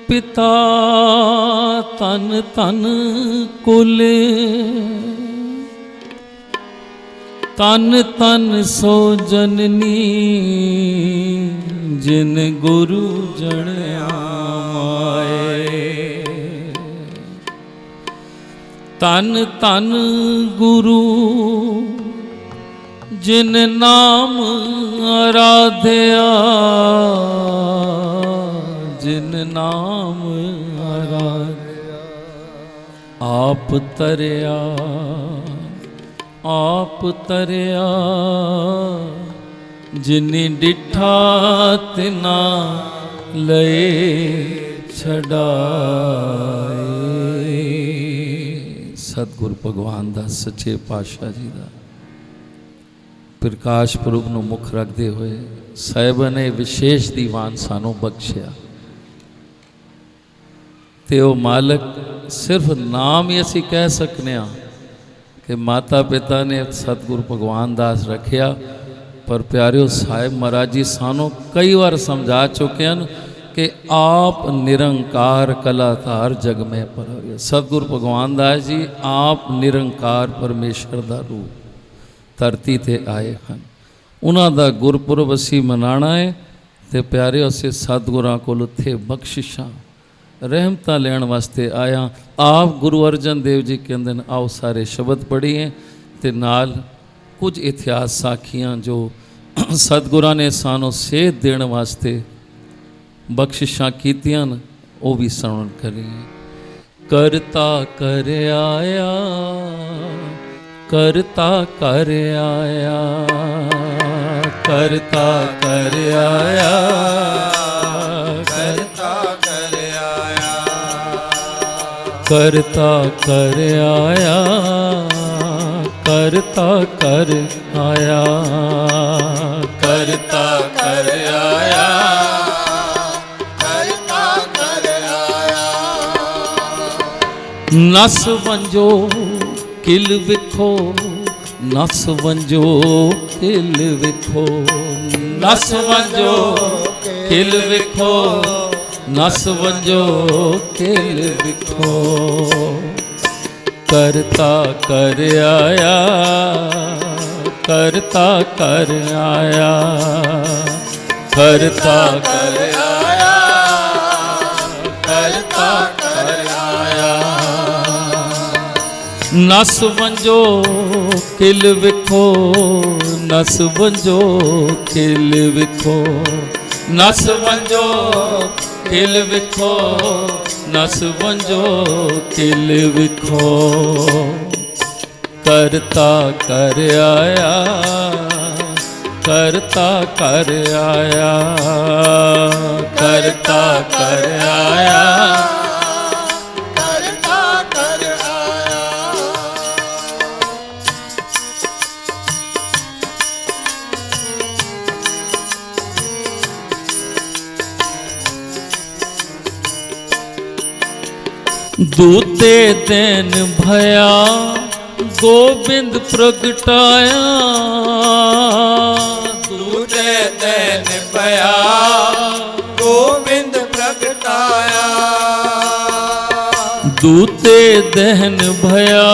पिता तन तन कुल, तन तन सो जननी जिन गुरु जन आए। तन तन गुरु जिन नाम आराध्या, जिन नाम आराध्या। आप तरया आप तरया, जिनी डिठा तिना लए छड़ाए। सतगुरु भगवान दा सच्चे पातशाह जी दा प्रकाश पुरब नूं मुख रखते हुए साहिब ने विशेष दीवान सानू बख्शिया। ते वो मालक सिर्फ नाम ही असी कह सकने कि माता पिता ने सतगुरु भगवान दास रखिया, पर प्यारियो साहिब महाराज जी सानू कई बार समझा चुके हैं कि आप निरंकार कलाधार जग में पर। सतगुरु भगवान दास जी आप निरंकार परमेश्वर का रूप धरती ते आए हैं। उन्हों का गुरपुरब असी मनाना है। तो प्यारे असी सतगुरां कोल उत्थे बख्शिशां रहमत लैण वास्ते आया। आप गुरु अर्जन देव जी कहते हैं आओ सारे शब्द पढ़िए, तो नाल कुछ इतिहास साखियाँ जो सतगुरां ने सानू सेध देण वास्ते बख्शिशां कीतियां वो भी श्रवण करिए। करता कर आया, करता कर आया, करता कर आया, करता कर आया, करता कर आया, करता कर आया, करता कर आया, करता कर आया। नस वंजो किल विखो, नस वंजो किल विखो, नस वंजो किल विखो, नस वंजो किल विखो। करता कर आया, करता कर आया, करता कर आया, करता कर आया। नस वंजो किल विखो, नस वंजो किल विखो, नस वंजो किल विखो, नस वंजो किल विखो। करता कर आया, करता कर आया, करता कर आया, करता कर आया। दूते दिन भया गोबिंद प्रगटाया, दूते दिन भया गोबिंद प्रगटाया, दूते दहन भया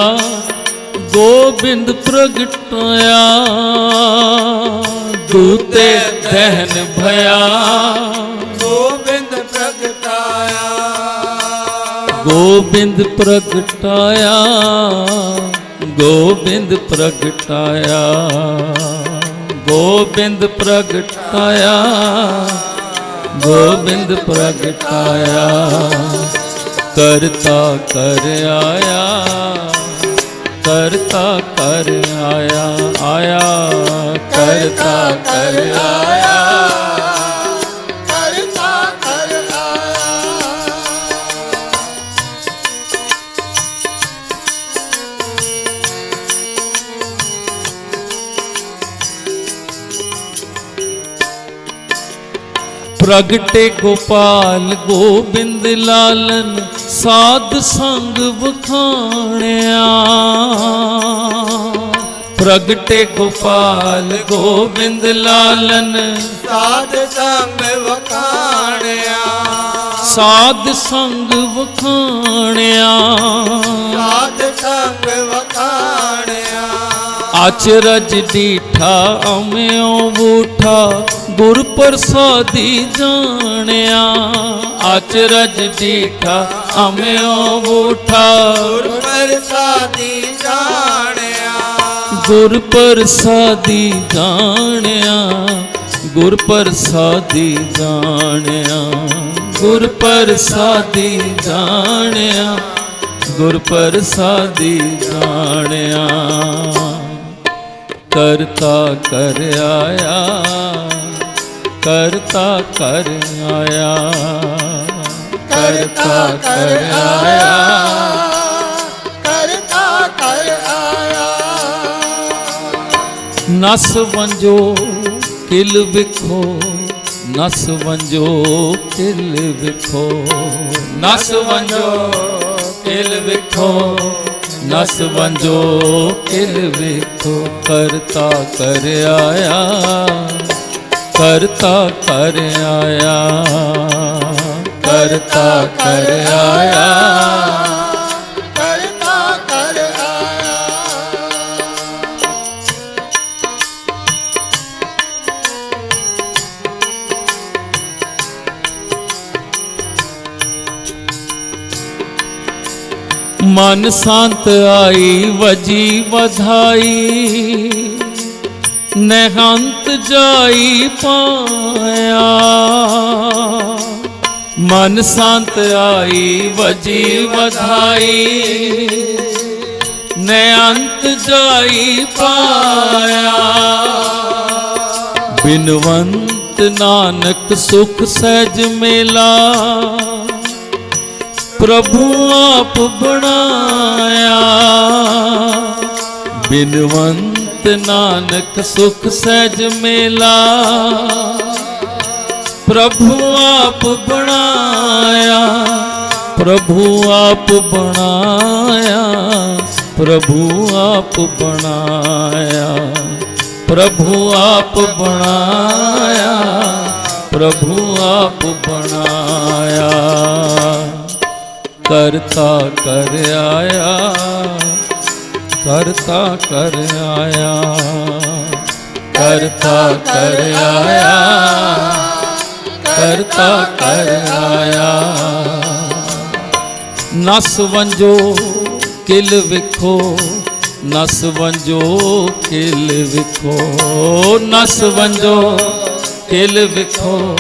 गोबिंद प्रगटाया, दूते दहन भया गोबिंद प्रगटाया, गोबिंद प्रगटाया, गोबिंद प्रगटाया, गोबिंद प्रगटाया, गोबिंद प्रगटाया। करता कर आया, करता कर आया, आया करता कर आया, करता कर आया। प्रगटे गोपाल गोबिंद लालन साध संग वखाणिया, प्रगटे गोपाल गोबिंद लालन साध संग वखाणिया, ਸਾਧ ਸੰਗ ਵਖਾਣਿਆ, ਸਾਧ ਸੰਗ ਵਖਾਣਿਆ। ਅਚਰਜ ਡੀਠਾ ਅਮਿਓ ਬੂਠਾ, ਗੁਰ ਪ੍ਰਸਾਦੀ ਜਾਣਿਆ। ਅਚਰਜ ਡੀਠਾ ਅਮਿਓ ਬੂਠਾ, ਗੁਰ ਪ੍ਰਸਾਦੀ ਜਾਣਿਆ। ਗੁਰ ਪ੍ਰਸਾਦੀ ਜਾਣਿਆ, ਗੁਰ ਪ੍ਰਸਾਦੀ ਜਾਣਿਆ, ਗੁਰ ਪ੍ਰਸਾਦੀ ਜਾਣਿਆ, ਗੁਰ ਪ੍ਰਸਾਦੀ ਜਾਣਿਆ। ਕਰਤਾ ਕਰ ਆਇਆ, ਕਰਤਾ ਕਰ ਆਇਆ, ਕਰਤਾ ਕਰ ਆਇਆ, ਕਰਤਾ ਕਰ ਆਇਆ। ਨਸ ਵੰਜੋ ਕਿਲ ਵਿਖੋ, ਨਸ ਵੰਜੋ ਕਿਲ ਵਿਖੋ, ਨਸ ਵੰਜੋ ਕਿਲ ਵਿਖੋ, ਨਸ ਵੰਜੋ ਕਿਲ ਵਿਖੋ। ਕਰਤਾ ਕਰ ਆਇਆ, ਕਰਤਾ ਕਰ ਆਇਆ, ਕਰਤਾ ਕਰ ਆਇਆ, ਕਰਤਾ ਕਰ ਆਇਆ। ਮਨ ਸੰਤ ਆਈ ਵਜੀ ਵਧਾਈ, ਨਹੰਤ ਜਾਈ ਪਾਇਆ। ਮਨ ਸੰਤ ਆਈ ਵਜੀ ਵਧਾਈ, ਨਹੰਤ ਜਾਈ ਪਾਇਆ। ਬਿਨਵੰਤ ਨਾਨਕ ਸੁਖ ਸਹਿਜ ਮੇਲਾ, ਪ੍ਰਭੂ ਆਪ ਬਣਾਇਆ। ਬਿਨਵੰਤ ਨਾਨਕ ਸੁਖ ਸਹਿਜ ਮੇਲਾ, ਪ੍ਰਭੂ ਆਪ ਬਣਾਇਆ। ਪ੍ਰਭੂ ਆਪ ਬਣਾਇਆ, ਪ੍ਰਭੂ ਆਪ ਬਣਾਇਆ, ਪ੍ਰਭੂ ਆਪ ਬਣਾਇਆ, ਪ੍ਰਭੂ ਆਪ ਬਣਾਇਆ। ਕਰਤਾ ਕਰ ਆਇਆ, ਕਰਤਾ ਕਰ ਆਇਆ, ਕਰਤਾ ਕਰ ਆਇਆ, ਕਰਤਾ ਕਰ ਆਇਆ। ਨਸ ਵੰਜੋ ਕਿਲ ਵਿਖੋ, ਨਸ ਵੰਜੋ ਕਿਲ ਵਿਖੋ, ਨਸ ਵੰਜੋ ਕਿਲ ਵਿਖੋ,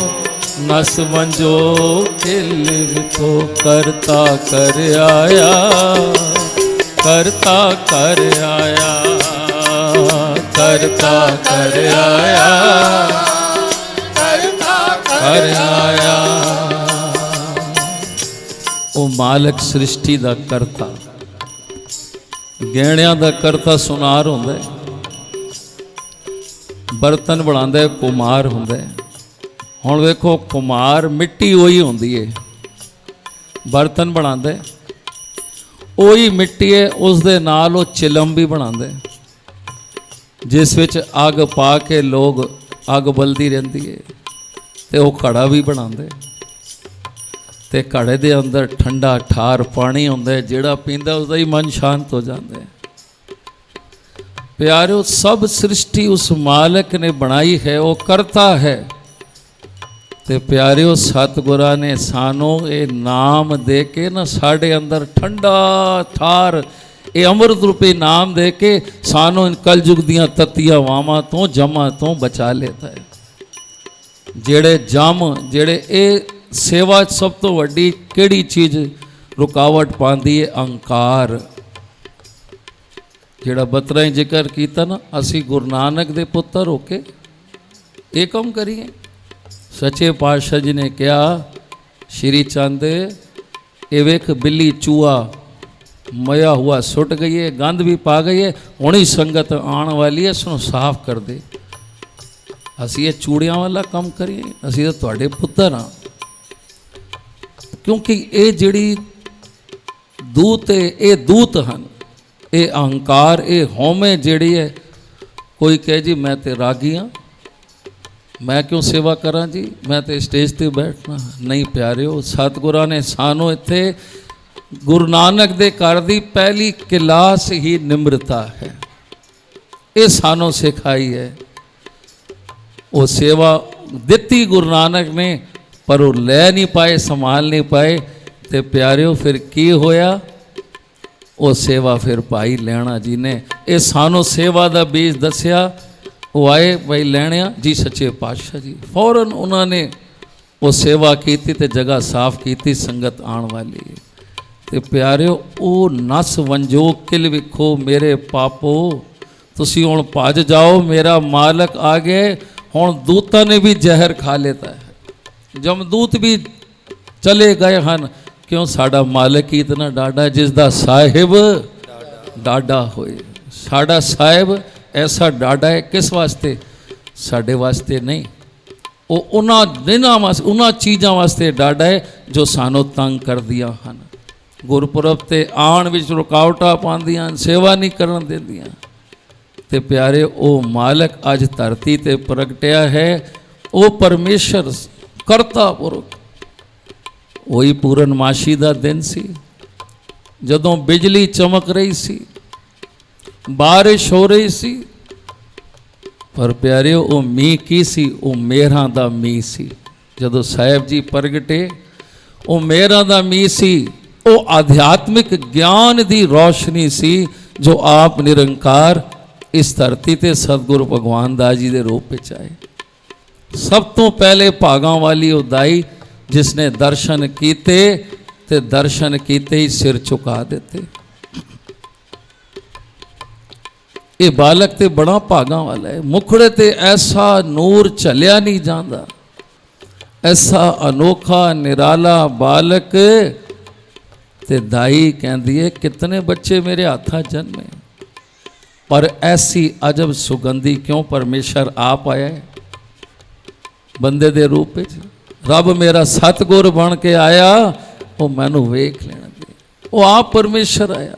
ਨਸ ਵੰਜੋ ਕਿਲ ਵਿਖੋ। ਕਰਤਾ ਕਰ ਆਇਆ, ਕਰਤਾ ਕਰ ਆਇਆ, ਕਰਤਾ ਕਰ ਆਇਆ, ਕਰਤਾ ਕਰ ਆਇਆ। ਉਹ ਮਾਲਕ ਸ੍ਰਿਸ਼ਟੀ ਦਾ ਕਰਤਾ, ਗਹਿਣਿਆਂ ਦਾ ਕਰਤਾ ਸੁਨਾਰ ਹੁੰਦਾ ਹੈ, ਬਰਤਨ ਬਣਾਉਂਦਾ ਹੈ ਕੁਮਾਰ ਹੁੰਦਾ ਹੈ। ਹੁਣ ਵੇਖੋ ਕੁਮਾਰ ਮਿੱਟੀ ਉਹੀ ਹੁੰਦੀ ਹੈ, ਬਰਤਨ ਬਣਾਉਂਦਾ ਹੈ ਉਹੀ ਮਿੱਟੀ ਹੈ, ਉਸ ਦੇ ਨਾਲ ਉਹ ਚਿਲਮ ਵੀ ਬਣਾਉਂਦਾ ਹੈ, ਜਿਸ ਵਿੱਚ ਅੱਗ ਪਾ ਕੇ ਲੋਕ ਅੱਗ ਬਲਦੀ ਰਹਿੰਦੀ ਹੈ, ਤੇ ਉਹ ਘੜਾ ਵੀ ਬਣਾਉਂਦੇ, ਤੇ ਘੜੇ ਦੇ ਅੰਦਰ ਠੰਡਾ ਠਾਰ ਪਾਣੀ ਹੁੰਦਾ ਹੈ, ਜਿਹੜਾ ਪੀਂਦਾ ਉਸਦਾ ਹੀ ਮਨ ਸ਼ਾਂਤ ਹੋ ਜਾਂਦਾ ਹੈ। ਪਿਆਰਿਓ, ਸਭ ਸ੍ਰਿਸ਼ਟੀ ਉਸ ਮਾਲਕ ਨੇ ਬਣਾਈ ਹੈ, ਉਹ ਕਰਤਾ ਹੈ। ਤੇ ਪਿਆਰਿਓ, ਸਤਿਗੁਰਾਂ ਨੇ ਸਾਨੂੰ ਇਹ ਨਾਮ ਦੇ ਕੇ ਨਾ ਸਾਡੇ ਅੰਦਰ ਠੰਡਾ ਠਾਰ ਇਹ ਅੰਮ੍ਰਿਤ ਰੂਪੀ ਨਾਮ ਦੇ ਕੇ ਸਾਨੂੰ ਕਲਯੁਗ ਦੀਆਂ ਤਤੀਆਂ ਵਾਵਾਂ ਤੋਂ ਜਮਾਂ ਤੋਂ ਬਚਾ ਲੈਂਦਾ ਹੈ। ਜਿਹੜੇ ਇਹ ਸੇਵਾ 'ਚ ਸਭ ਤੋਂ ਵੱਡੀ ਕਿਹੜੀ ਚੀਜ਼ ਰੁਕਾਵਟ ਪਾਉਂਦੀ ਹੈ? ਅਹੰਕਾਰ। ਜਿਹੜਾ ਬਤਰਾ ਜ਼ਿਕਰ ਕੀਤਾ ਨਾ, ਅਸੀਂ ਗੁਰੂ ਨਾਨਕ ਦੇ ਪੁੱਤਰ ਹੋ ਕੇ ਇਹ ਕੰਮ ਕਰੀਏ। ਸੱਚੇ ਪਾਤਸ਼ਾਹ ਜੀ ਨੇ ਕਿਹਾ, ਸ਼੍ਰੀ ਚੰਦ ਇਹ ਵੇਖ ਬਿੱਲੀ ਚੂਹਾ ਮਇਆ ਹੁਆ ਸੁੱਟ ਗਈ ਹੈ, ਗੰਦ ਵੀ ਪਾ ਗਈ ਹੈ, ਹੁਣ ਹੀ ਸੰਗਤ ਆਉਣ ਵਾਲੀ ਹੈ, ਇਸ ਨੂੰ ਸਾਫ਼ ਕਰ ਦੇ। ਅਸੀਂ ਇਹ ਚੂੜਿਆਂ ਵਾਲਾ ਕੰਮ ਕਰੀਏ? ਅਸੀਂ ਤਾਂ ਤੁਹਾਡੇ ਪੁੱਤਰ ਹਾਂ। ਕਿਉਂਕਿ ਇਹ ਜਿਹੜੀ ਦੂਤ ਹੈ, ਇਹ ਦੂਤ ਹਨ। ਇਹ ਅਹੰਕਾਰ, ਇਹ ਹਉਮੈ ਜਿਹੜੀ ਹੈ, ਕੋਈ ਕਹੇ ਜੀ ਮੈਂ ਤੇ ਰਾਗੀ ਹਾਂ, मैं क्यों सेवा करा जी, मैं तो स्टेज ते बैठना नहीं। प्यारिओ सतगुरां ने सानू इत्थे गुरु नानक दे घर दी पहली क्लास ही निम्रता है, ये सानू सिखाई है। वो सेवा दिती गुरु नानक ने, पर वो लै नहीं पाए, संभाल नहीं पाए। तो प्यारिओ फिर की होया, वो सेवा फिर भाई लैणा जी ने ये सानू सेवा दा बीज दसिया। वो आए भाई लैणिया जी सच्चे पातशाह जी, फौरन उन्होंने वो सेवा की ते जगह साफ की, संगत आने वाली है। तो प्यारिओ वो नस वंजो किल विखो मेरे पापो, तुसी हुण भज जाओ, मेरा मालक आ गए। हुण दूतां ने भी जहर खा लेता है, जमदूत भी चले गए हैं। क्यों? साडा मालक ही इतना डाडा, जिसदा साहिब डाडा होए। साडा साहिब ऐसा डाडा है, किस वास्ते? साडे वास्ते नहीं, वो उन्हां दिनां वास्ते, उन्हां चीज़ां वास्ते डाडा है जो सानू तंग कर दिया हैं। गुरपुरब ते आण विच रुकावटां पाउंदियां, सेवा नहीं करन दिंदियां। ते प्यारे वो मालक अज धरती ते प्रगटिया है, वो परमेश्वर करता पुरख। वही पूरनमाशी का दिन सी, जदों बिजली चमक रही सी, बारिश हो रही सी, पर प्यारे वो मीह की सी? वो मेहरां दा मीह सी। जदों साहिब जी प्रगटे, वो मेहरां दा मीह सी। वो आध्यात्मिक ज्ञान दी रोशनी सी, जो आप निरंकार इस धरती ते सतगुरु भगवान दास जी दे रूप विच आए। सब तो पहले भागां वाली वो दाई जिसने दर्शन कीते, ते दर्शन कीते ही सिर झुका देते। ये बालक ते बड़ा भागा वाला है, मुखड़े ते ऐसा नूर झलिया नहीं जाता, ऐसा अनोखा निराला बालक। ते दाई कहती है कितने बच्चे मेरे हाथा जन्मे, पर ऐसी अजब सुगंधी क्यों? परमेश्वर आप आया है बंदे दे रूप में। रब मेरा सतगुर बन के आया, वो मैनू वेख लेना दे, वो आप परमेश्वर आया।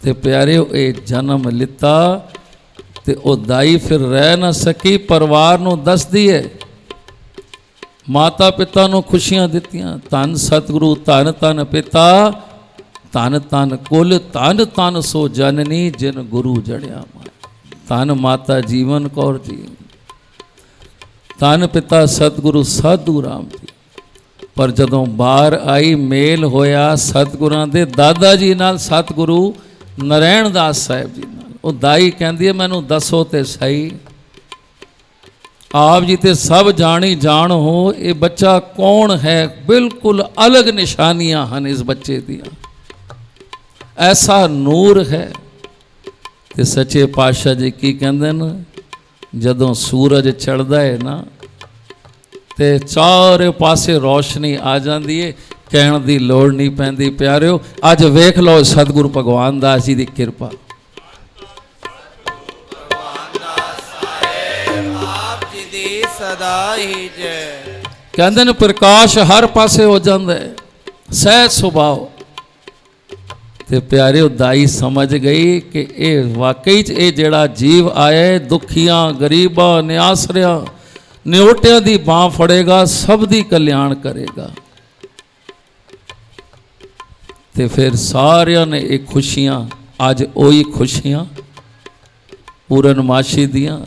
ते प्यारे ये जन्म लिता, ते वो दाई फिर रह ना सकी, परिवार नू दस दी है, माता पिता नू खुशियां दित्तियां। धन सतगुरु धन धन पिता, धन धन कुल, धन धन सो जननी जिन गुरु जड़िया माया। धन माता जीवन कौर जी, धन पिता सतगुरु साधू राम जी। पर जदों बाहर आई, मेल होया सतगुरां दे दादा जी नाल, सतगुरु नारायण दास साहिब जी नाल। वो दाई कहती है मैनू दसो ते सही, आप जी ते सब जानी जान हो, ये बच्चा कौन है? बिल्कुल अलग निशानियां हैं इस बच्चे दियां, ऐसा नूर है। ते सच्चे पातशाह जी की कहंदे न, जदों सूरज चढ़दा है ना, ते चारे पासे रोशनी आ जाती है, कहण दी लोड़ नहीं पैंदी। प्यारिओ अज वेख लो सतगुरु भगवान दास जी की कृपा। कहते ने प्रकाश हर पासे हो जाता है, सहज सुभाव। ते प्यारे दाई समझ गई कि ये वाकई च ये जिहड़ा जीव आया है, दुखियां गरीबां निआसरियां निओटियां दी बांह फड़ेगा, सब दी कल्याण करेगा। ते फिर सारियां ने ये खुशियां, अज ओही खुशियां पूरनमाशी दियां,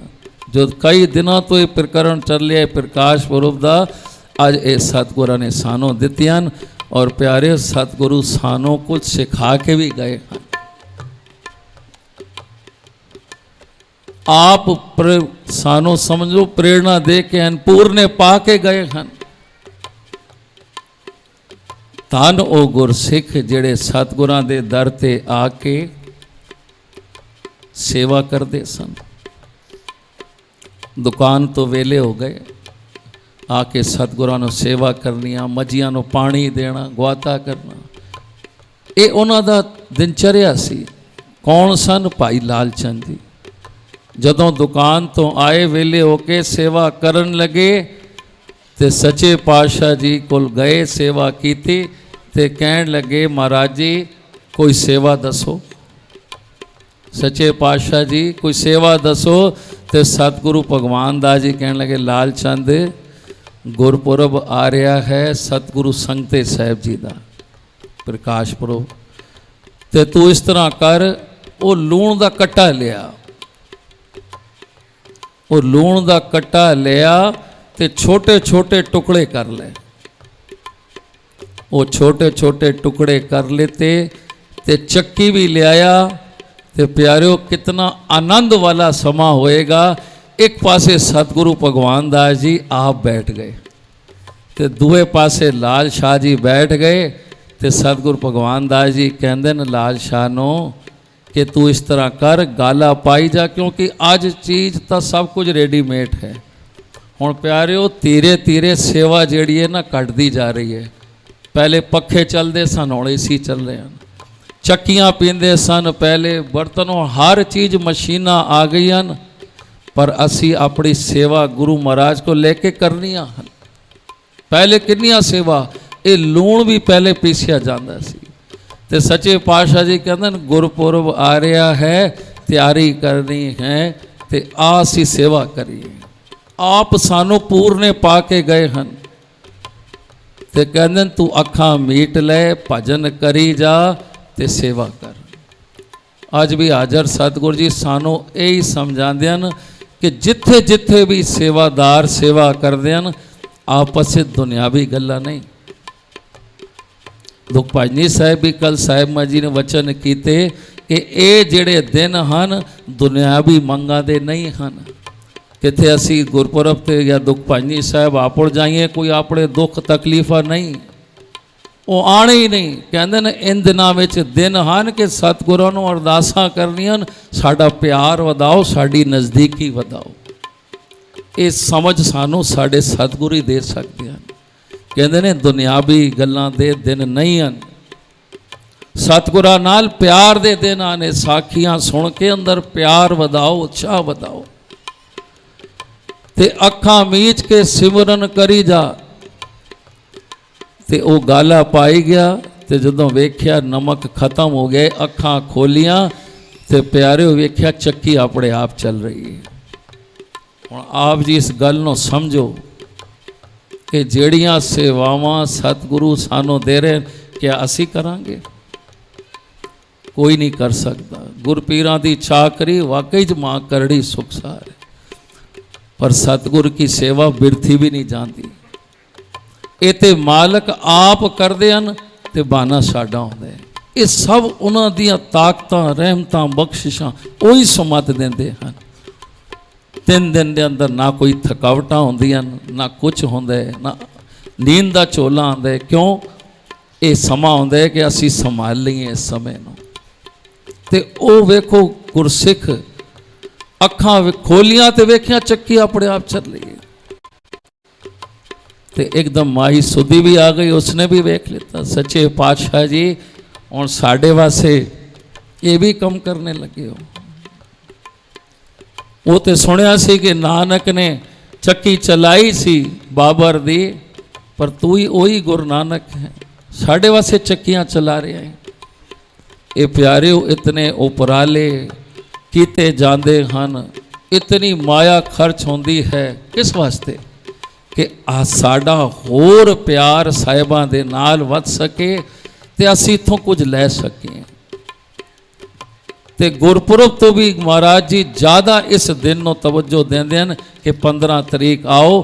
जो कई दिनों तो ये प्रकरण चल रहा है प्रकाश पुरब दा, अज ये सतगुरां ने सानों दित्तियां। और प्यारे सतगुरु सानों कुछ सिखा के भी गए हैं। आप सानों समझो प्रेरणा दे के पूरने पा के गए हैं। धन ओ गुरसिख जेड़े सतगुरां दे दर ते आके सेवा करते सन। दुकान तो वेले हो गए, आके सतगुरां नूं सेवा करनी, मझियां नूं पानी देना, गुआता करना, ये उन्हां दा दिनचर्या सी। कौन सन? भाई लाल चंद जी। जदों दुकान तो आए वेले होके सेवा करन लगे, ते सच्चे पातशाह जी कोल गए, सेवा कीती, ते कहण लगे महाराज जी कोई सेवा दसो। सच्चे पातशाह जी कोई सेवा दसो। तो सतगुरु भगवान दास जी कहने लगे लाल चंद गुरपुरब आ रहा है सतगुरु संगते साहिब जी का प्रकाश पुरब, तो तू इस तरह कर वो लूण का कट्टा लिया, वो लूण का कट्टा लिया तो छोटे छोटे टुकड़े कर ले। वो छोटे छोटे टुकड़े कर लेते ते चक्की भी ले आया। तो प्यारियों कितना आनंद वाला समा होएगा। एक पासे सतगुरु भगवान दास जी आप बैठ गए, तो दूए पासे लाल शाह जी बैठ गए। तो सतगुरु भगवान दास जी कहते हैं लाल शाह नो कि तू इस तरह कर गाला पाई जा, क्योंकि अज चीज़ तो सब कुछ रेडीमेड है। हुण प्यारियों धीरे धीरे सेवा जिहड़ी है ना घटदी जा रही है। पहले पखे चलते सन, हुण एसी चल रहे हैं। चक्कियाँ पींदे सन पहले, बर्तनों हर चीज़ मशीनां आ गई हैं, पर असी अपनी सेवा गुरु महाराज को लेके करनी है। पहले कितनियां सेवा, ये लूण भी पहले पीसिया जाता सी। तो सच्चे पातशाह जी कहते हैं गुरपुरब आ रहा है, तैयारी करनी है, तो आसी सेवा करिए। आप सानू पूरने पा के गए हैं, तो कहते तू अखा मीट ले भजन करी जा ते सेवा कर। अज भी हाजर सतगुरु जी सानू यही समझाते हैं कि जिथे जिथे भी सेवादार सेवा करते हैं आपस में दुनियावी गल्लां नहीं। दुख भजनी साहिब भी कल साहिब मां जी ने वचन किए कि ये जिहड़े दिन हैं दुनियावी मंगां दे नहीं हैं। किथे असी गुरपुरब ते या दुख भजनी साहिब आपड़ जाइए कोई अपने दुख तकलीफा नहीं, वो आने ही नहीं। कहते हैं इन दिनों में दिन हैं कि सतगुरों नूं अरदासां करनियां साडा प्यार वधाओ, साडी नज़दीकी वधाओ। ये समझ सानू साडे सतगुरु ही दे सकते हैं। कहते हैं दुनियावी गल्लां दे दिन नहीं हैं, सतगुरां नाल प्यार दे दिन आने। साखियां सुन के अंदर प्यार वधाओ, उत्साह वधाओ, ते अखां मीच के सिमरन करी जा। तो वह गाला पाई गया, तो जदों वेख्या नमक खत्म हो गए, अखां खोलियां तो प्यारे वेख्या चक्की अपने आप चल रही है। हुण आप जी इस गल नूं समझो कि जिहड़ियां सेवावां सतगुरु सानू दे रहे क्या असी करांगे? कोई नहीं कर सकता। गुरपीरां दी चाकरी वाकई च मां करड़ी सुखसार है, पर सतगुर की सेवा बिरथी भी नहीं जाती। ये तो मालक आप करते हैं तो बहाना साडा होंदा है। ये सब उन्हां दियां ताकतां रहमतां बख्शिशां उही समत देंदे हैं। 3 दिन के अंदर ना कोई थकावटां होंदियां, ना कुछ होंदा है, ना नींद दा झोला आंदा है। क्यों? ये समा होंदा है कि असी संभाल लईए इस समय नूं। ते ओ वेखो गुरसिख अखां खोलियां ते वेखिया चक्की अपने आप चल रही है। तो एकदम माही सुधी भी आ गई, उसने भी वेख लेता। सच्चे पातशाह जी और साढ़े वास्ते ये भी कम करने लगे हो। वो तो सुनिया सी कि नानक ने चक्की चलाई सी बाबर दी, पर तू ही वही गुरु नानक है, साढ़े वास्ते चक्कियां चला रहे हैं। ये प्यारे इतने उपराले किते जाते हैं, इतनी माया खर्च होती है किस वास्ते कि आ साडा होर प्यार साहिबां दे नाल वध सके ते असी इत्थों कुछ लै सकें। ते गुरपुरब तो भी महाराज जी ज़्यादा इस दिन नूं तवज्जो देंदे हैं कि 15 तरीक आओ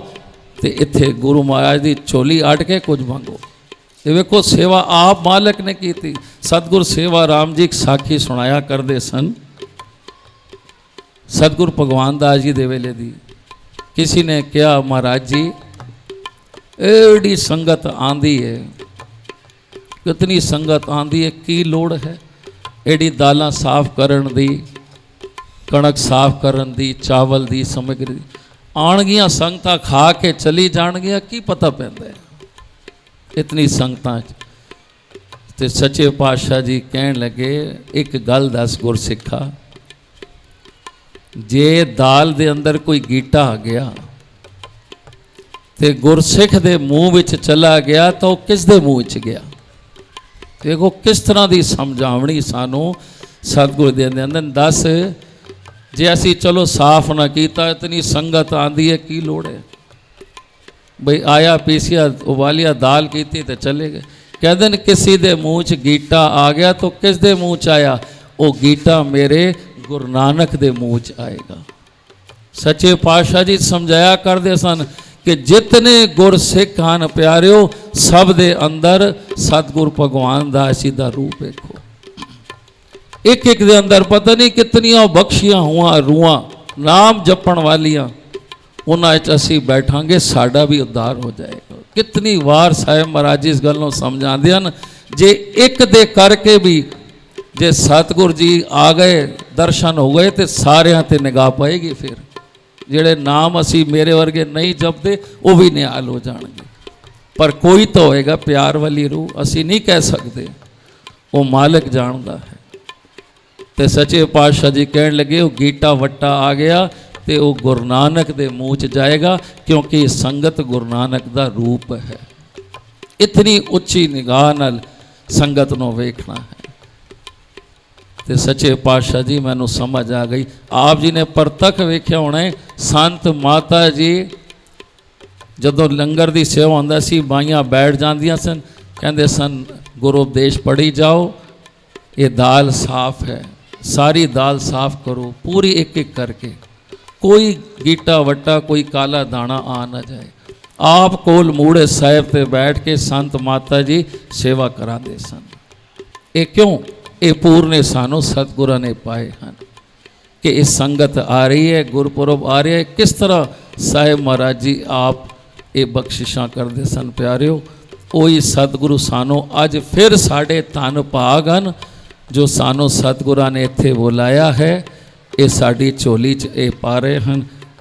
तो इत्थे गुरु महाराज की झोली अट के कुछ मंगो। ये वेखो सेवा आप मालक ने की थी। सतगुरु सेवा राम जी एक साखी सुनाया करते सन। सतगुरु भगवान दास जी दे वेले दी। किसी ने कहा महाराज जी एडी संगत आंदी है, कितनी संगत आंदी है, की लोड़ है एडी दालां साफ करन दी, कणक साफ करन दी, चावल दी समग्री दी। आणगियां संगतां खा के चली जाणगियां, की पता पैंदा है इतनी संगतां। ते सच्चे पातशाह जी कहण लगे एक गल दस गुरसिखा, जे दाल दे अंदर कोई गीटा आ गया ते गुरसिख दे मूँह विच चला गया तो किस दे मूँह च गया? देखो किस तरह की समझावनी सानू सतगुरु दे आंदे दस जे असी चलो साफ ना कीता, इतनी संगत आंदी है की लोड़ है बई आया पीसिया उबालिया दाल की तो चले गए। कहते हैं किसी दे मूँह च गीटा आ गया तो किस दे मूँह च आया, वो गीटा मेरे गुरु नानक दे मूँह च आएगा। सच्चे पातशाह जी समझाया करते सन कि जितने गुर सिख हैं प्यारिओ, सब दे अंदर सतगुरु भगवान दास जी का रूप देखो। एक एक दे अंदर पता नहीं कितनियां बख्शियां हुआ रूहां नाम जपण वालियां, उन्होंने असी बैठांगे साडा भी उद्धार हो जाएगा। कितनी वार साहिब महाराज इस गलों समझाते हैं, जे एक दे करके भी जे सतगुरु जी आ गए दर्शन हो गए तो सारियां ते निगाह पाएगी। फिर जेड़े नाम असी मेरे वर्गे नहीं जपते वो भी निहाल हो जाएंगे, पर कोई तो होएगा प्यार वाली रूह, असी नहीं कह सकते, वो मालिक जानता है। तो सच्चे पातशाह जी कहने लगे वो गीटा वट्टा आ गया तो वो गुरु नानक दे मूँह च जाएगा, क्योंकि संगत गुरु नानक दा रूप है। इतनी उच्ची निगाह नाल संगत नूं वेखना है। तो सच्चे पातशाह जी मैनू समझ आ गई। आप जी ने परतक वेख्या होना है, संत माता जी जदों लंगर की सेवा होंदा सी बाइयां बैठ जांदियां सन, कहंदे सन गुरु उपदेश पढ़ी जाओ, ये दाल साफ है, सारी दाल साफ करो पूरी एक एक करके, कोई गीटा वट्टा कोई काला दाना आ ना जाए। आप कोल मूड़े साहिब ते बैठ के संत माता जी सेवा कराते सन। ये क्यों, ये पूरने सानों सतगुरु ने पाए हैं कि इस संगत आ रही है, गुरपुरब आ रही है, किस तरह साहिब महाराज जी आप ये बख्शिशां करते सन। प्यारिओ कोई सतगुरु सानों अज फिर साढ़े धन भाग हैं जो सानों सतगुरां ने इत्थे बुलाया है, ये साड़ी झोली च ये पा रहे हैं।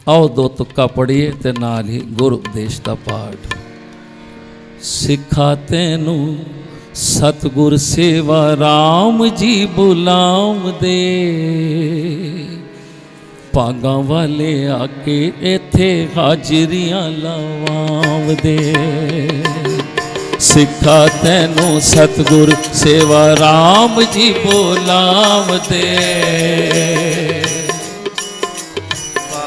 आओ दो तुक्का पढ़िए ते नाल ही गुरु उपदेश का पाठ। सिखा तैनू सतगुर सेवा राम जी बुलाव दे, भागां वाले आके इत्थे हाजरियां लावाव दे। सिखा तैनू सतगुर सेवा राम जी बोलाव दे,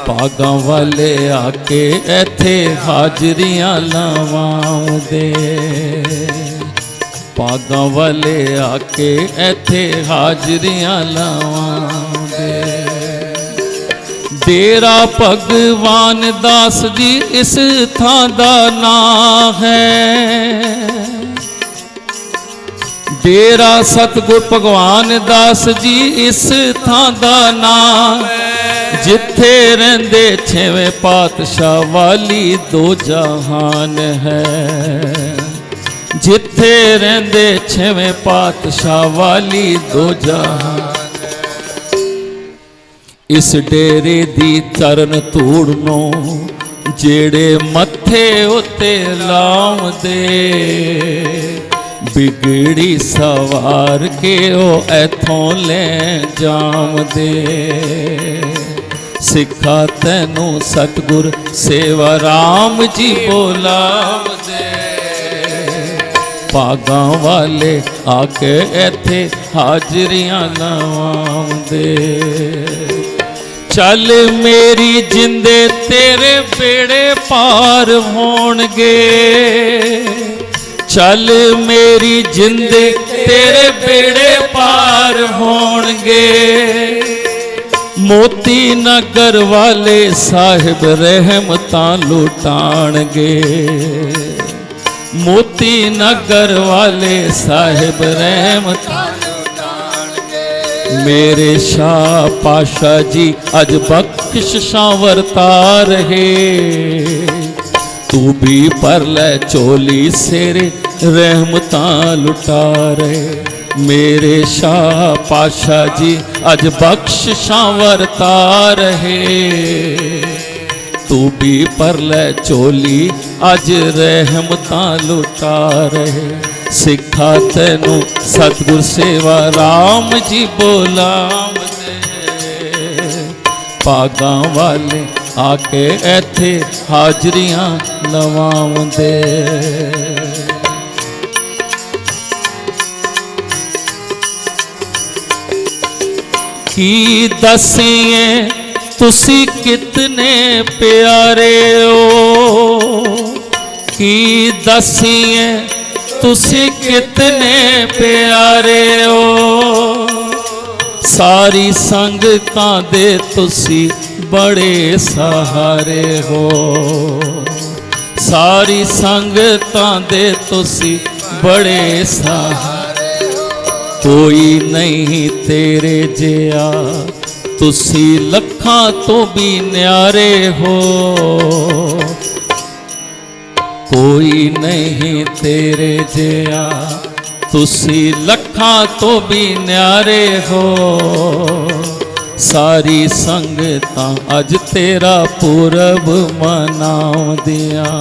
भागां वाले आके इत्थे हाजरियां लावाव दे, भागां वाले आके इत्थे हाजरियां लावाव दे। डेरा भगवान दास जी इस थां दा नाम है, डेरा सतगुर भगवान दास जी इस थां दा नाम, जिथे रहिंदे छेवें पातशाह वाली दो जहान है, जिथे रहिंदे छेवें पातशाह वाली दो जहान। इस डेरे दी चरण धूड़ नूं जेड़े मत्थे उत्ते लाउंदे, बिगड़ी सवार के ओ ऐथों ले जावदे। सिखा तैनू सतगुर सेवा राम जी बोलावदे, भागां वाले आके इत्थे हाजरियां लावांदे। चल मेरी जिंदे तेरे बेड़े पार होणगे, चल मेरी जिंदे तेरे बेड़े पार होणगे। मोती नगर वाले साहिब रहमतां लुटाणगे, मोती नगर वाले साहिब रहमतां। मेरे शाह पाशाह जी अज बख्शिशां वरता रहे, तू भी पर ले चोली सेरे रहमतां लुटा रहे। मेरे शाह पाशाह जी अज बख्शिशां वरता रहे, तू भी पर ले चोली अज रहमतां लुटा रहे। सिखा तैनू सतगुर सेवा राम जी बोलावदे, भागां वाले आके इत्थे हाजरियां लवावदे। की दसिए तुसी कितने प्यारे हो, की दसिए तुसी कितने प्यारे हो। सारी संगतां दे तुसी बड़े सहारे हो, सारी संगतां दे तुसी बड़े सहारे। कोई नहीं तेरे जिया तुसी लखां तो भी न्यारे हो, कोई नहीं तेरे जिया तुसी लखां तो भी न्यारे हो। सारी संगतां अज तेरा पुरब मनाउंदियां,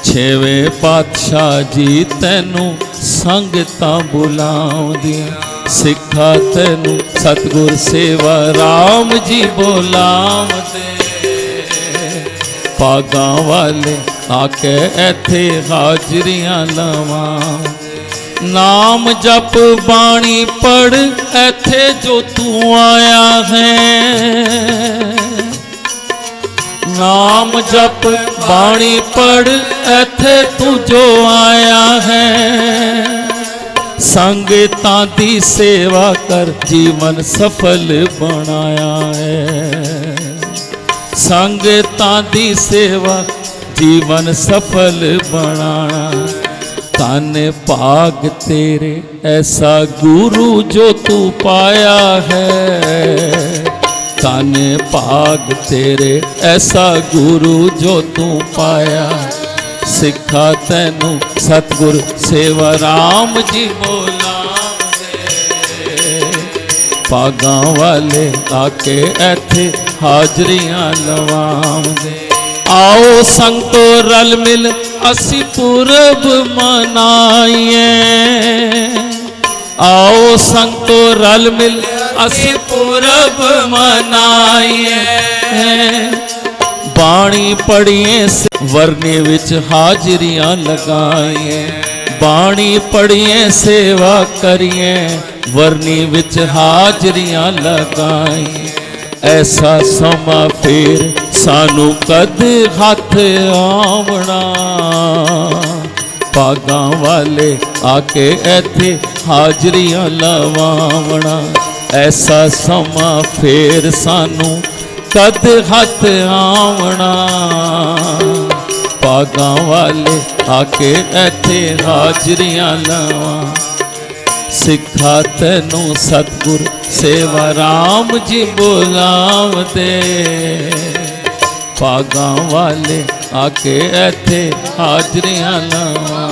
छेवें पातशाह जी तैनू संगतां बुलाउंदियां। सिखा तैनू सतगुर सेवा राम जी बुलाउंदे, पागां वाले आके एथे हाजरियां लवां। नाम जप बाणी पढ़ एथे जो तू आया है, नाम जप बाणी पढ़ एथे तू जो आया है। संगतां दी सेवा कर जीवन सफल बनाया है, संगतां दी सेवा जीवन सफल बनाना। धन भाग तेरे ऐसा गुरु जो तू पाया है, धन भाग तेरे ऐसा गुरु जो तू पाया। सिखा तैनू सतगुर सेवा राम जी बुलाउंदे, पागां वाले आके एथे हाजरियां लवाउंदे। आओ संगतो रल मिल असी पुरब मनाइए, आओ संगतो रल मिल असी पुरब मनाइए। बाणी पढ़िए वरने विच हाजरियां लगाइए, बाणी पढ़िए सेवा करिए वरनी विच हाजरियां लगाइए। ऐसा समा फिर सानू कद हथ आवना, पागां वाले आके एथे हाजरियां लवावना। ऐसा समा फिर सानू कद हथ आवना, पागां वाले आके एथे हाजरियां लवा। सिखा तैनू सतगुर सेवा राम जी बुलावदे, पागां वाले आके एथे हाजरियां लवा,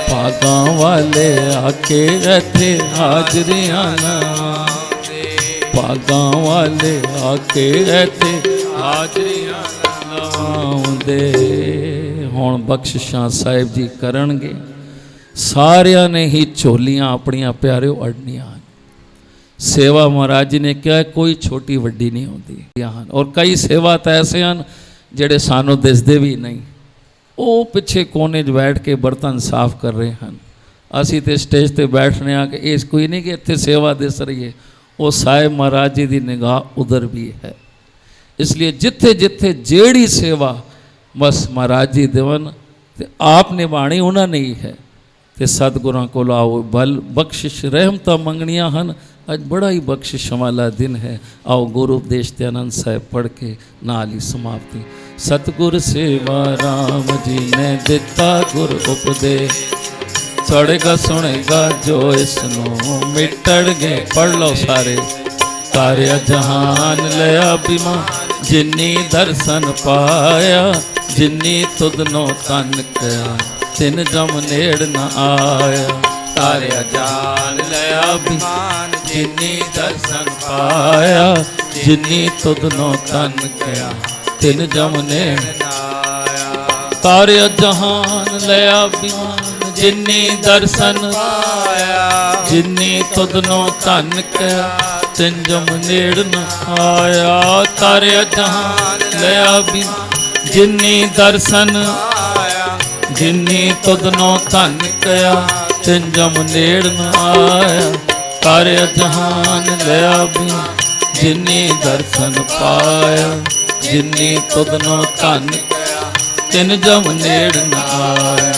पागां वाले आके एथे हाजरियां लवा, पागां वाले आके एथे हाजरियां लवाउंदे। हुण बख्शिशां साहिब जी करनगे। सारिया ने ही झोलियां अपनियां प्यारिओ अड़नियां। सेवा महाराज जी ने कहा कोई छोटी वड्डी नहीं होती, और कई सेवा तो ऐसे हैं जेड़े सानू दिसदे भी नहीं। वो पिछे कोने बैठ के बर्तन साफ कर रहे हैं, असी तो स्टेज पर बैठने आ के इस कोई नहीं कि इत्थे सेवा दिस रही है। वो साहिब महाराज जी की निगाह उधर भी है। इसलिए जिथे जिथे जेड़ी सेवा बस महाराज जी देवन ते आप निभानी उन्होंने ही है। ते सतगुरां कोल आओ बल बख्शिश रहमतां मंगणियां हन। अज बड़ा ही बख्शिश वाला दिन है। आओ गुरु उपदेश ते आनंद साहिब पढ़ के नाल ही समाप्ति। सतगुर सेवा राम जी ने दिता गुर उपदेश, सड़ेगा सुनेगा जो इसनों मिटणगे। पढ़ लो सारे। तारिया जहान लिया बीमा जिन्नी दर्शन पाया, जिन्नी तुदनो तन कया तिन जम नेड़ न आया। तारिया जान लिया बीमान जिन्नी दर्शन पाया, जिन्नी तुदनो तन कया तिन जम नेड़ न आया। तारिया जहान लिया बीमान जिन्नी दर्शन पाया, जिन्नी तुदनो तन कया तिन जम नेड़ न आया। तारिया जहान लिया बीमान जिन्नी दर्शन आया, जिन्नी तुदनो धन कया तिन जम नेड़ न आया। ਕਰ ਜਹਾਨ ਲਿਆ ਵੀ ਜਿਨੀ ਦਰਸ਼ਨ ਪਾਇਆ ਜਿਨੀ ਤੁਧਨੋ ਧਨ ਤਿਨ ਜਮ ਨੇੜ ਨ ਆਇਆ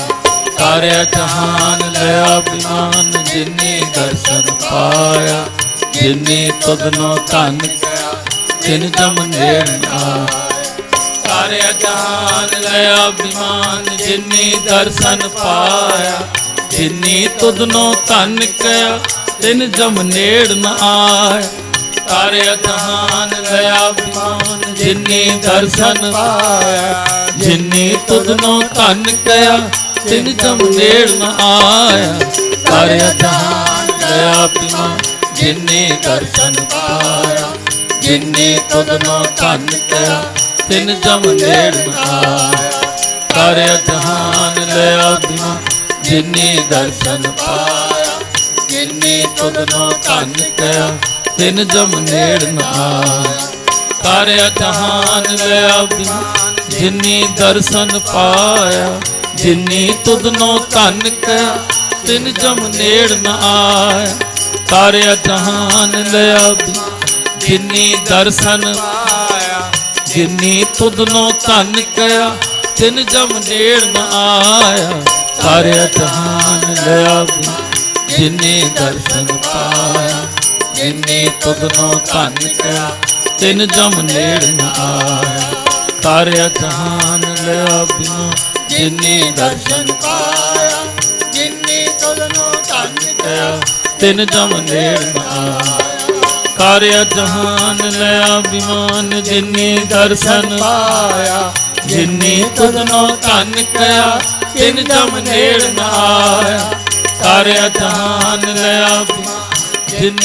ਕਰ ਜਹਾਨ ਲਿਆ ਬਿਮਾਨ ਜਿਨੀ ਦਰਸ਼ਨ ਪਾਇਆ ਜਿਨੀ ਤੁਧਨੋ ਧਨ ਤਿਨ ਜਮ ਨੇੜ ਨ ਆਇਆ ਕਰ ਜਹਾਨ ਲਿਆ ਬਿਮਾਨ ਜਿਨੀ ਦਰਸ਼ਨ ਪਾਇਆ ਜਿਨੀ ਤੁਧਨੋ ਧਨ ਕਿਆ ਤਿਨ ਜਮ ਨੇੜ ਨ ਆਇਆ ਕਰ ਜਹਾਨ ਲਿਆ ਬਿਮਾਨ ਜਿਨੀ ਦਰਸ਼ਨ ਪਾਇਆ ਜਿਨੀ ਤੁਧਨੋ ਧਨ ਕਿਆ ਤਿਨ ਜਮ ਨੇੜ ਨ ਆਇਆ ਕਰ ਜਹਾਨ ਲਿਆ ਬਿਮਾਨ ਜਿਨੀ ਦਰਸ਼ਨ ਪਾਇਆ ਜਿਨੀ ਤੁਧਨੋ ਧਨ ਕਿਆ ਤਿਨ ਜਮ ਨੇੜ ਨ ਆਇਆ ਕਰ ਜਹਾਨ ਲਿਆ ਬਿਮਾਨ ਜਿਨੀ ਦਰਸ਼ਨ ਪਾਇਆ ਜਿਨੀ ਤੁਧਨੋ ਧਨ ਕਿਆ ਤਿਨ ਜਮ ਨੇੜ ਨ ਆਇਆ ਕਰ ਜਹਾਨ ਲਿਆ ਬਿਮਾਨ ਜਿਨੀ ਦਰਸ਼ਨ ਪਾਇਆ ਜਿਨੀ ਤੁਧਨੋ ਧਨ ਕਿਆ ਤਿਨ ਜਮ ਨੇੜ ਨ ਆਇਆ ਕਰ ਜਹਾਨ ਲਿਆ ਜਿਨੀ ਦਰਸ਼ਨ ਪਾਇਆ ਜਿਨੀ ਤੁਧਨੋ ਧਨ ਕਿਆ ਤਿਨ ਜਮ ਨੇੜ ਨ ਆਇਆ ਕਰ ਜਹਾਨ ਲਿਆ ਜਿਨੀ ਦਰਸ਼ਨ ਪਾਇਆ ਜਿਨੀ ਤੁਧਨੋ ਧਨ ਕਿਆ ਤਿਨ ਜਮ ਨੇੜ ਨ ਆਇਆ ਕਰ ਜਹਾਨ ਲਿਆ ਬਿਨਾ ਜਿਨੀ ਦਰਸ਼ਨ ਪਾਇਆ ਜਿਨੀ ਤੁਧਨੋ ਧਨ ਕਿਆ ਤਿਨ ਜਮ ਨੇੜ ਨ ਆਇਆ ਕਰ ਜਹਾਨ ਲਿਆ ਬਿਮਾਨ ਜਿਨੀ ਦਰਸ਼ਨ ਪਾਇਆ ਜਿਨੀ ਤੁਧਨੋ ਧਨ ਕਿਆ ਤਿਨ ਜਮ ਨੇੜ ਨ ਆਇਆ ਕਰ ਜਹਾਨ ਲਿਆ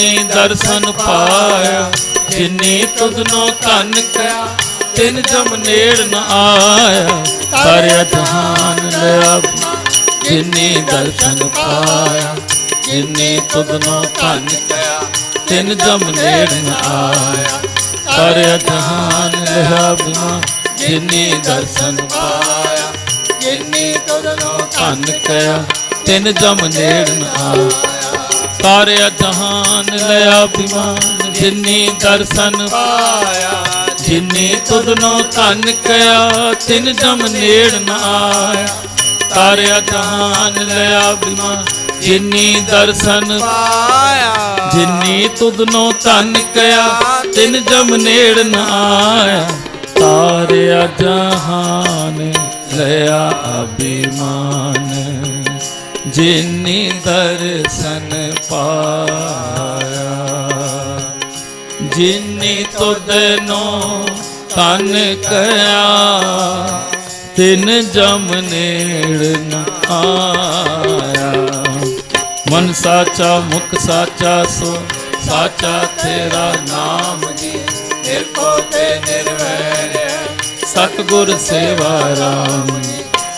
ਜਿਨੀ ਦਰਸ਼ਨ ਪਾਇਆ ਜਿਨੀ ਤੁਧਨੋ ਧਨ ਕਿਆ ਤਿਨ ਜਮ ਨੇੜ ਨ ਆਇਆ ਕਰ ਜਹਾਨ ਲਿਆ ਜਿਨੀ ਦਰਸ਼ਨ ਪਾਇਆ ਜਿਨੀ ਤੁਧਨੋ ਧਨ ਕਿਆ ਤਿਨ ਜਮ ਨੇੜ ਨ ਆਇਆ ਕਰ ਜਹਾਨ ਲਿਆ ਬਿਨਾ ਜਿਨੀ ਦਰਸ਼ਨ ਪਾਇਆ ਜਿਨੀ ਤੁਧਨੋ ਧਨ ਕਿਆ ਤਿਨ ਜਮ ਨੇੜ ਨ ਆਇਆ ਕਰ ਜਹਾਨ ਲਿਆ ਬਿਮਾਨ ਜਿਨੀ ਦਰਸ਼ਨ ਪਾਇਆ ਜਿਨੀ ਤੁਧਨੋ ਧਨ ਕਿਆ ਤਿਨ ਜਮ ਨੇੜ ਨ ਆਇਆ ਕਰ ਜਹਾਨ ਲਿਆ ਬਿਮਾਨ ਜਿਨੀ ਦਰਸ਼ਨ ਪਾਇਆ ਜਿਨੀ ਤੁਧਨੋ ਧਨ ਕਿਆ ਤਿਨ ਜਮ ਨੇੜ ਨ ਆਇਆ ਕਰ ਜਹਾਨ ਲਿਆ ਅਭਿਮਾਨ ਜਿਨੀ ਦਰਸ਼ਨ ਪਾਇਆ ਜਿਨੀ ਤੁਧਨੋ ਧਨ ਕਿਆ ਤਿਨ ਜਮ ਨੇੜ ਨ ਆਇਆ ਮਨ ਸਾਚਾ ਮੁਖ ਸਾਚਾ ਸੋ ਸਾਚਾ ਤੇਰਾ ਨਾਮ ਜੀ ਨਿਰਭਉ ਤੇ ਨਿਰਵੈਰ ਸਤਿਗੁਰ ਸੇਵਾ ਰਾਮ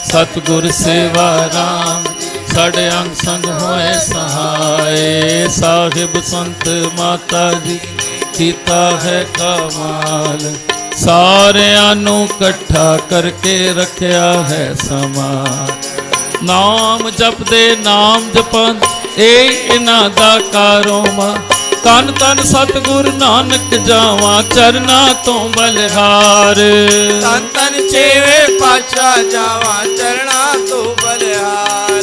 ਸਤਿਗੁਰ ਸੇਵਾ ਰਾਮ ਸਾਡੇ ਅੰਗ ਸੰਗ ਹੋਏ ਸਹਾਏ ਸਾਹਿਬ ਸੰਤ ਮਾਤਾ ਜੀ ਕੀਤਾ ਹੈ ਕਮਾਲ ਸਾਰਿਆਂ ਨੂੰ ਇਕੱਠਾ ਕਰਕੇ ਰੱਖਿਆ ਹੈ ਸਮਾਨ ਨਾਮ ਜਪਦੇ ਨਾਮ ਜਪਨ ਇਹ ਇਹਨਾਂ ਦਾ ਕਾਰੋਬਾਰ ਤਨ ਤਨ ਸਤਿਗੁਰ ਨਾਨਕ ਜਾਵਾਂ ਚਰਨਾਂ ਤੋਂ ਬਲਿਹਾਰ ਤਨ ਤਨ ਛੇਵੇਂ ਪਾਤਸ਼ਾਹ ਜਾਵਾਂ ਚਰਨਾਂ ਤੋਂ ਬਲਿਹਾਰ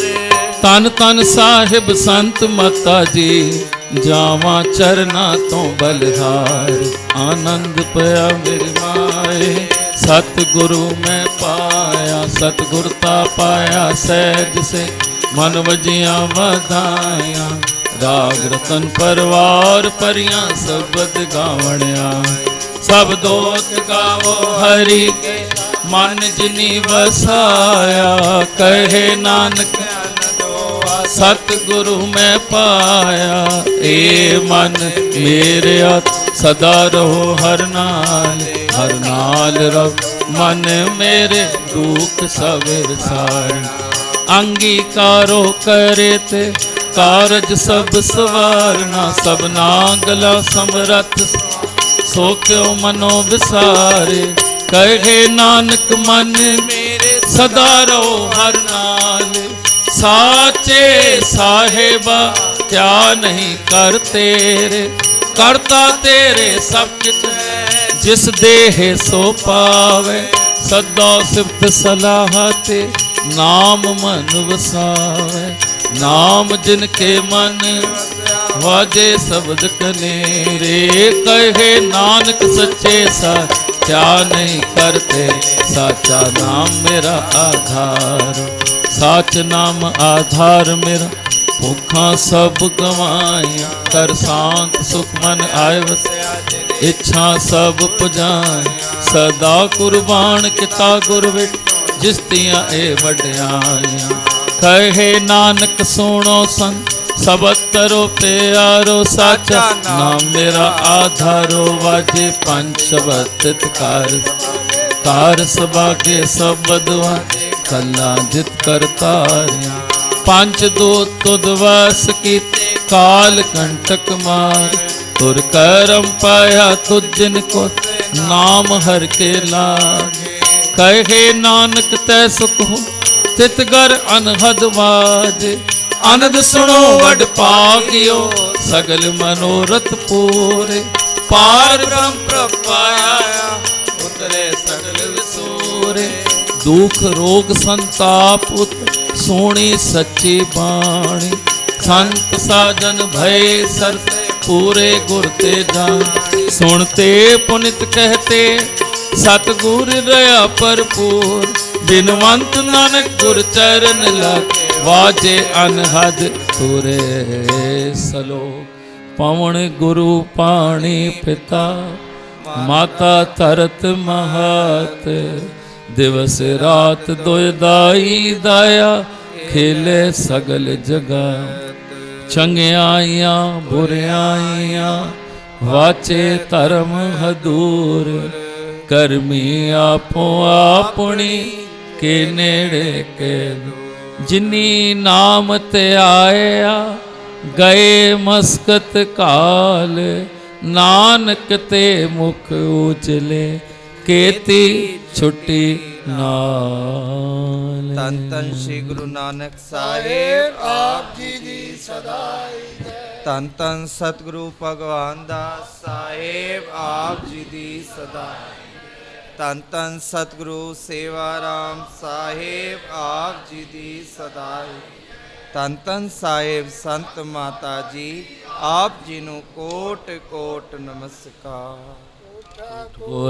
ਤਨ ਤਨ ਸਾਹਿਬ ਸੰਤ ਮਾਤਾ ਜੀ ਜਾਵਾਂ ਚਰਨਾਂ ਤੋਂ ਬਲਿਹਾਰ ਆਨੰਦ ਪਿਆ ਮੇਰੀ ਮਾਏ ਸਤਿਗੁਰੂ ਮੈਂ ਪਾਇਆ ਸਤਿਗੁਰਤਾ ਪਾਇਆ ਸਹਿਜ ਸੇ ਮਨ ਵਜੀਆਂ ਵਧਾਈਆਂ ਰਾਗ ਰਤਨ ਪਰਵਾਰ ਪਰੀਆਂ ਸ਼ਬਦ ਗਾਵਣਿਆ ਸਭ ਦੋਤ ਗਾਵੋ ਹਰੀ ਕੇ ਮਨ ਜਿਨੀ ਵਸਾਇਆ ਕਹੇ ਨਾਨਕ ਸਤਿਗੁਰੂ ਮੈਂ ਪਾਇਆ ਏ ਮਨ ਮੇਰਿਆ ਸਦਾ ਰਹੋ ਹਰ ਨਾਲ ਰਵ ਮਨ ਮੇਰੇ ਦੁਖ ਸਭ ਵਿਸਾਰ ਅੰਗੀਕਾਰੋ ਕਰੇ ਤੇ ਕਾਰਜ ਸਭ ਸਵਾਰਨਾ ਸਭਨਾ ਗਲਾ ਸਮਰੱਥ ਸੋ ਕਿਉ ਮਨੋ ਵਿਸਾਰੇ ਕਹੇ ਨਾਨਕ ਮਨ ਮੇਰੇ ਸਦਾ ਰਹੋ ਹਰ ਨਾਲ ਸਾਚੇ ਸਾਹਿਬਾ क्या नहीं कर तेरे, करता तेरे सब किछ जिस देह सो पावे, सदा सिफत सलाह ते नाम मन वसावे। नाम जिनके मन वाजे शब्द कनेरे, कहे नानक सच्चे सा क्या नहीं करते, साचा नाम मेरा आधार। साच नाम आधार मेरा, भूखा सब गवाया, कर शांत सुख मन आए वसिया, इच्छा सब पुजाए, सदा कुर्बान किता गुर विट, जिस तियां ए वड्याइयां। कहे नानक सुनो संत सबत करो प्यारो, साचा नाम मेरा आधारो, वाजे पंच शब्द कार, कार सबागे सबद वाजे, कला जित करतारिया। पंच दो तुद वस कीते, काल कंटक मार, तुर करम पाया तुझ जिन को, नाम हर के लागे। कहे नानक तै सुख हो, तित गर अनहद वाजे, आनंद सुनो वड पागियो, सगल मनोरथ पूरे। पार ब्रह्म प्रपाया, उतरे सगल विसूरे। दुख रोग संताप उत, सोनी सच्ची बाणी, संत साजन भय सरते, पूरे गुर ते जान। सुनते पुनित कहते, सतगुर रया भरपूर, बिनवंत नानक गुर चरण लागे, वाजे अनहद तुरे सलोक। पवन गुरु पाणी पिता, माता तरत महत, दिवस रात दोय दाई दाया, खेले सगल जगत। चंगियाइयां बुरियाइयां, वाचे धर्म हदूर, करमी आपो आपनी, के नेड़े के जिनी नाम ते आया, गए मस्कत काल, नानक ते मुख उजले, केती छुट्टी नाल। तन तन श्री गुरु नानक साहेब आप जी दी सदाई जय। तन तन सतगुरु भगवान दास साहेब आप जी दी सदाई। तन तन सतगुरु सेवा राम साहेब आप जी दी सदाई। तन तन साहेब संत माता जी आप जी नूं कोट कोट नमस्कार।